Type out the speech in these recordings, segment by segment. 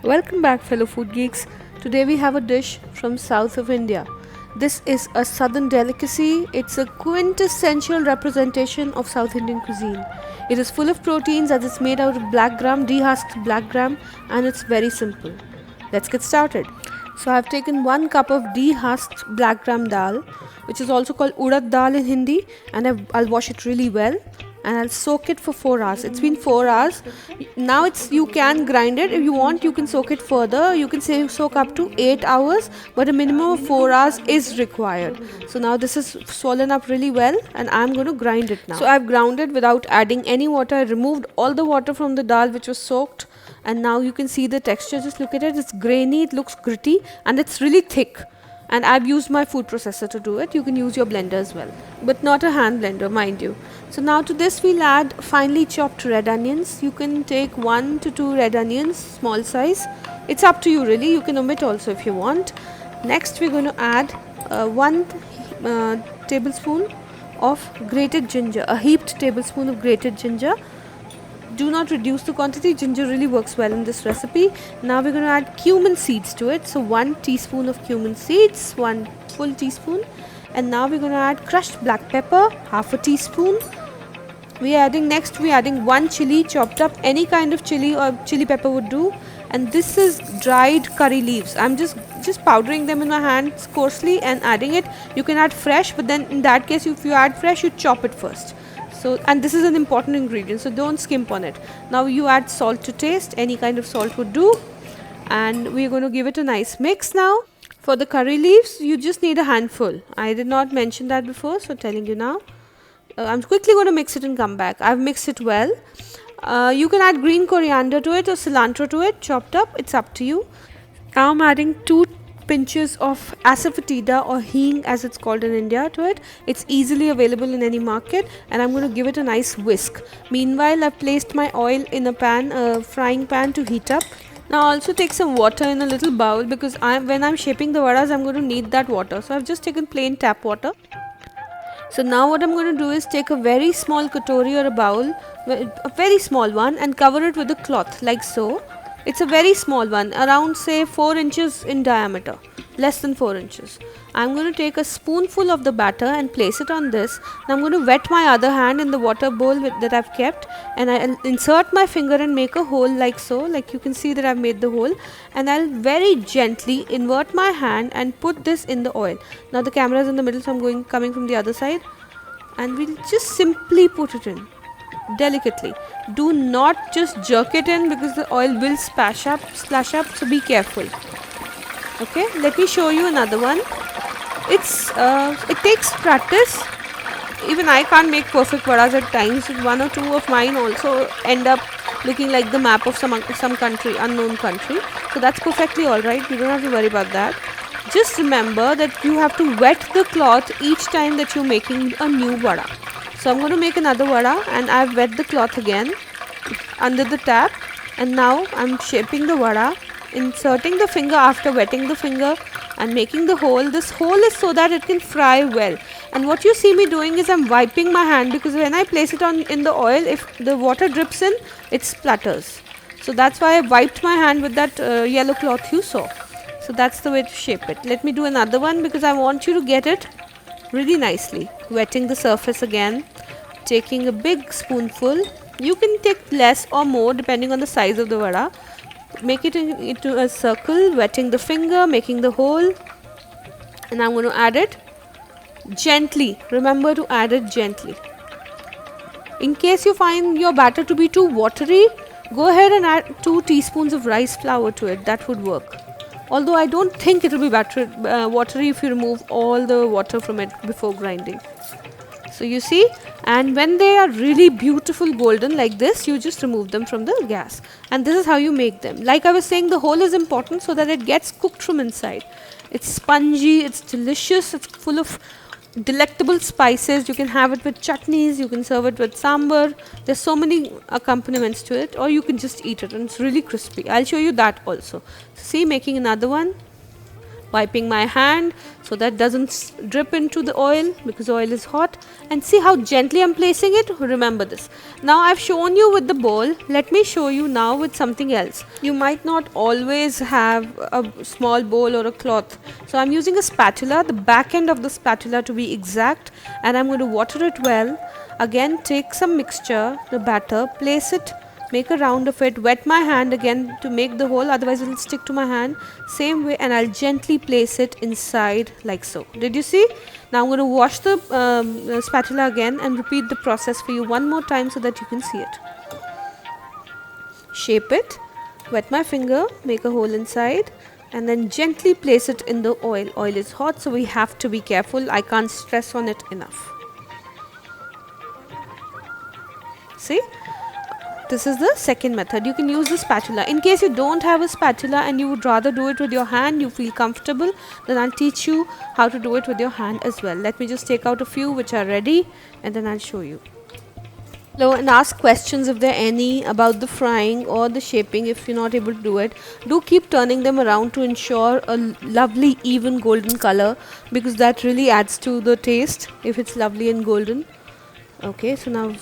Welcome back, fellow food geeks. Today we have a dish from south of India. This is a southern delicacy. It's a quintessential representation of South Indian cuisine. It is full of proteins as it's made out of black gram, dehusked black gram, and it's very simple. Let's get started. So I've taken 1 cup of dehusked black gram dal, which is also called urad dal in Hindi, and I'll wash it really well. And I'll soak it for 4 hours. It's been 4 hours. Now you can grind it. If you want, you can soak it further. You can soak up to 8 hours, but a minimum of 4 hours is required. So now this is swollen up really well, and I'm going to grind it now. So I've ground it without adding any water. I removed all the water from the dal which was soaked, and now you can see the texture. Just look at it. It's grainy, it looks gritty, and it's really thick. And I've used my food processor to do it. You can use your blender as well, but not a hand blender, mind you. So now to this we'll add finely chopped red onions. You can take 1 to 2 red onions, small size. It's up to you really. You can omit also if you want. Next we're going to add 1 tablespoon of grated ginger, a heaped tablespoon of grated ginger. Do not reduce the quantity. Ginger really works well in this recipe. Now we're going to add cumin seeds to it. So 1 teaspoon of cumin seeds, 1 full teaspoon. And now we're going to add crushed black pepper, half a teaspoon. We're adding 1 chili chopped up. Any kind of chili or chili pepper would do. And this is dried curry leaves. I'm just powdering them in my hands coarsely and adding it. You can add fresh, but then in that case, if you add fresh, you chop it first. So, and this is an important ingredient, so don't skimp on it. Now you add salt to taste. Any kind of salt would do, and we're going to give it a nice mix now. For the curry leaves, you just need a handful. I did not mention that before, so telling you now. I'm quickly going to mix it and come back. I've mixed it well. You can add green coriander to it or cilantro to it, chopped up. It's up to you. Now I'm adding 2 pinches of asafoetida or hing as it's called in India to it. It's easily available in any market, and I'm going to give it a nice whisk. Meanwhile, I've placed my oil in a frying pan to heat up. Now also take some water in a little bowl, because when I'm shaping the vadas, I'm going to need that water. So I've just taken plain tap water. So now what I'm going to do is take a very small katori or a bowl, a very small one, and cover it with a cloth like so. It's a very small one, around say 4 inches in diameter, less than 4 inches. I'm going to take a spoonful of the batter and place it on this. Now I'm going to wet my other hand in the water bowl that I've kept, and I'll insert my finger and make a hole like so, like you can see that I've made the hole, and I'll very gently invert my hand and put this in the oil. Now the camera is in the middle, so I'm coming from the other side, and we'll just simply put it in. Delicately. Do not just jerk it in, because the oil will splash up, so be careful. Okay, let me show you another one. It takes practice. Even I can't make perfect vadas at times. 1 or 2 of mine also end up looking like the map of some country, unknown country. So that's perfectly alright. You don't have to worry about that. Just remember that you have to wet the cloth each time that you're making a new vada. So I'm going to make another vada, and I've wet the cloth again under the tap, and now I'm shaping the vada, inserting the finger after wetting the finger and making the hole. This hole is so that it can fry well, and what you see me doing is I'm wiping my hand, because when I place it in the oil, if the water drips in, it splatters. So that's why I wiped my hand with that yellow cloth you saw. So that's the way to shape it. Let me do another one, because I want you to get it really nicely. Wetting the surface again, taking a big spoonful. You can take less or more depending on the size of the vada. Make it into a circle, wetting the finger, making the hole, and I'm going to add it gently. Remember to add it gently. In case you find your batter to be too watery, go ahead and add 2 teaspoons of rice flour to it. That would work. Although I don't think it will be watery if you remove all the water from it before grinding. So you see, and when they are really beautiful golden like this, you just remove them from the gas. And this is how you make them. Like I was saying, the hole is important so that it gets cooked from inside. It's spongy, it's delicious, it's full of delectable spices. You can have it with chutneys, you can serve it with sambar. There's so many accompaniments to it, or you can just eat it, and it's really crispy. I'll show you that also. See, making another one, wiping my hand so that doesn't drip into the oil because oil is hot, and see how gently I'm placing it. Remember this. Now I've shown you with the bowl, let me show you now with something else. You might not always have a small bowl or a cloth, so I'm using a spatula, the back end of the spatula to be exact, and I'm going to water it well. Again, take some mixture, the batter, place it, make a round of it, wet my hand again to make the hole, otherwise it will stick to my hand. Same way, and I'll gently place it inside like so. Did you see? Now I'm going to wash the spatula again and repeat the process for you one more time so that you can see it. Shape it, wet my finger, make a hole inside, and then gently place it in the oil. Oil is hot, so we have to be careful. I can't stress on it enough. See? This is the second method. You can use the spatula. In case you don't have a spatula and you would rather do it with your hand, you feel comfortable, then I'll teach you how to do it with your hand as well. Let me just take out a few which are ready, and then I'll show you. Hello, and ask questions if there are any about the frying or the shaping. If you're not able to do it, do keep turning them around to ensure a lovely even golden color, because that really adds to the taste if it's lovely and golden. Okay, so now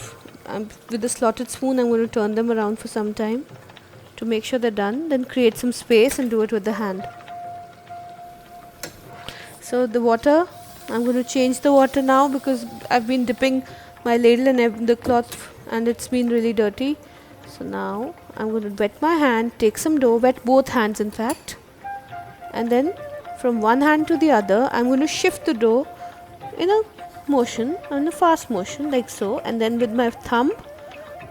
with the slotted spoon I'm going to turn them around for some time to make sure they're done. Then create some space and do it with the hand. So the water, I'm going to change the water now because I've been dipping my ladle in the cloth and it's been really dirty. So now I'm going to wet my hand, take some dough, wet both hands in fact, and then from one hand to the other I'm going to shift the dough in a motion, in a fast motion like so, and then with my thumb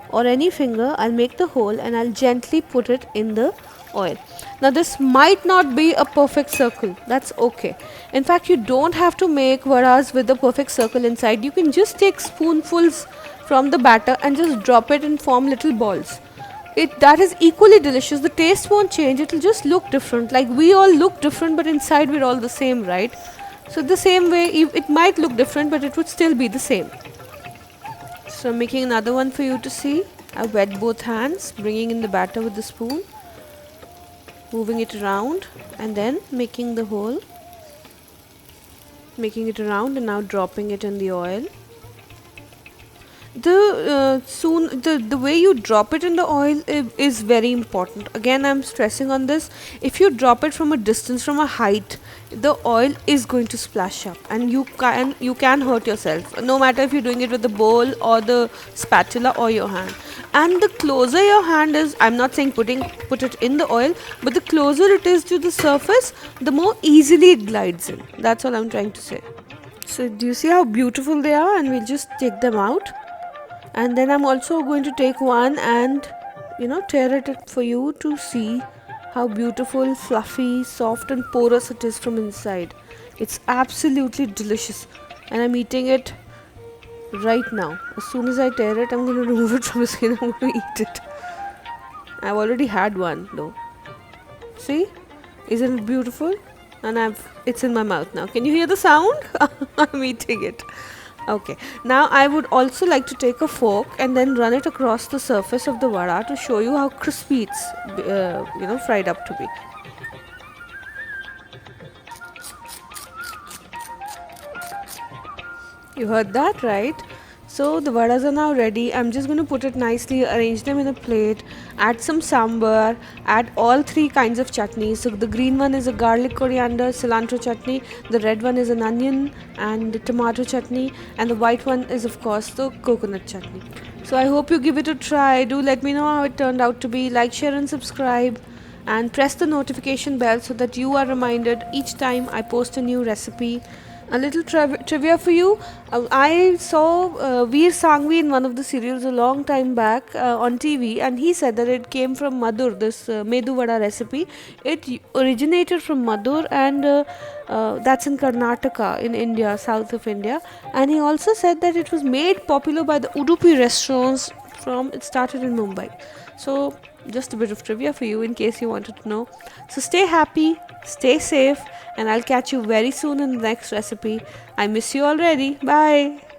or any finger I'll make the hole and I'll gently put it in the oil. Now this might not be a perfect circle, that's okay. In fact, you don't have to make vadas with a perfect circle inside. You can just take spoonfuls from the batter and just drop it and form little balls. That is equally delicious. The taste won't change, it will just look different. Like we all look different, but inside we're all the same, right? So the same way, it might look different, but it would still be the same. So I'm making another one for you to see. I wet both hands, bringing in the batter with the spoon, moving it around, and then making the hole, making it around, and now dropping it in the oil. The way you drop it in the oil is very important. Again, I'm stressing on this. If you drop it from a distance, from a height, the oil is going to splash up and you can hurt yourself, no matter if you're doing it with the bowl or the spatula or your hand. And the closer your hand is, I'm not saying put it in the oil, but the closer it is to the surface, the more easily it glides in. That's all I'm trying to say. So do you see how beautiful they are? And we'll just take them out. And then I'm also going to take one and tear it for you to see how beautiful, fluffy, soft and porous it is from inside. It's absolutely delicious, and I'm eating it right now. As soon as I tear it, I'm going to remove it from the skin. I'm going to eat it. I've already had one though. See, isn't it beautiful? And it's in my mouth now. Can you hear the sound? I'm eating it. Okay, now I would also like to take a fork and then run it across the surface of the vada to show you how crispy it's fried up to be. You heard that, right? So the vadas are now ready. I'm just going to put it nicely, arrange them in a plate, add some sambar, add all three kinds of chutneys. So the green one is a garlic coriander cilantro chutney, the red one is an onion and the tomato chutney, and the white one is of course the coconut chutney. So I hope you give it a try. Do let me know how it turned out to be. Like, share and subscribe, and press the notification bell so that you are reminded each time I post a new recipe. A little trivia for you. I saw Veer Sangvi in one of the serials a long time back on TV, and he said that it came from Madur, this Medu Vada recipe. It originated from Madur, and that's in Karnataka in India, south of India. And he also said that it was made popular by the Udupi restaurants from. It started in Mumbai. So, just a bit of trivia for you in case you wanted to know. So, stay happy, stay safe, and I'll catch you very soon in the next recipe. I miss you already. Bye.